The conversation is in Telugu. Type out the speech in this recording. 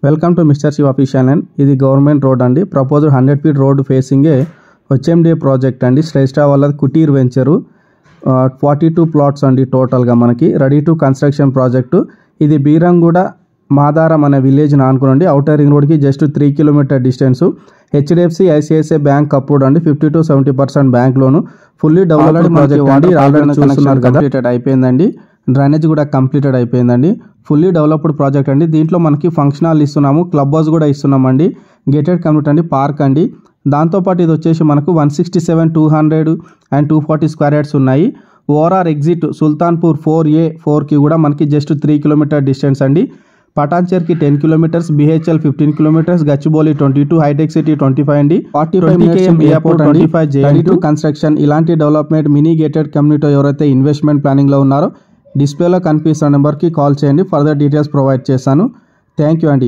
Welcome to mister Shiva official and ఇది గవర్నమెంట్ రోడ్ అండి. ప్రపోజ్డ్ 100 ఫీట్ రోడ్ ఫేసింగే హెచ్ఎండిఏ ప్రాజెక్ట్ అండి. శ్రేష్ఠ వాళ్ళది కుటీర్ వెంచరు 42 ప్లాట్స్ అండి టోటల్గా మనకి రెడీ టు కన్స్ట్రక్షన్ ప్రాజెక్టు. ఇది బీరంగూడ మాదారం అనే విలేజ్ ఆనుకోండి. అవుటర్ రింగ్ రోడ్కి just 3 kilometre distance. HDFC ICICI bank approved అండి. 50 to 70% bank loan. Fully developed project అండి. ఆల్రెడీ చూస్తున్నారు కదా, కంప్లీటెడ్ అయిపోయిందండి. డ్రైనేజ్ కూడా కంప్లీటెడ్ అయిపోయిందండి. ఫుల్లీ డెవలప్డ్ ప్రాజెక్ట్ అండి. దీంట్లో మనకి ఫంక్షన్ హాల్ ఇస్తున్నాము, క్లబ్ హౌస్ కూడా ఇస్తున్నామండి. గేటెడ్ కమ్యూనిటీ అండి, పార్క్ అండి. దాంతోపాటు ఇది వచ్చేసి మనకు 167, 200 and 240 స్క్వేర్ యార్డ్స్ ఉన్నాయి. ఓఆర్ఆర్ ఎగ్జిట్ సుల్తాన్పూర్ 4A 4కి కూడా మనకి జస్ట్ 3 కిలోమీటర్ డిస్టెన్స్ అండి. పటాన్చేర్కి 10 kilometres, BHEL 15 kilometres, Gachibowli 22, hitec city 25 అండి. 45 km airport 25 ready to construction. ఇలాంటి డెవలప్మెంట్ మినీ గేటెడ్ కమ్యూనిటీ ఎవరైతే ఇన్వెస్ట్మెంట్ ప్లానింగ్లో ఉన్నారో డిస్ప్లేలో కనిపిస్తున్న నెంబర్కి కాల్ చేయండి. ఫర్దర్ డీటెయిల్స్ ప్రొవైడ్ చేస్తాను. థ్యాంక్ యూ అండి.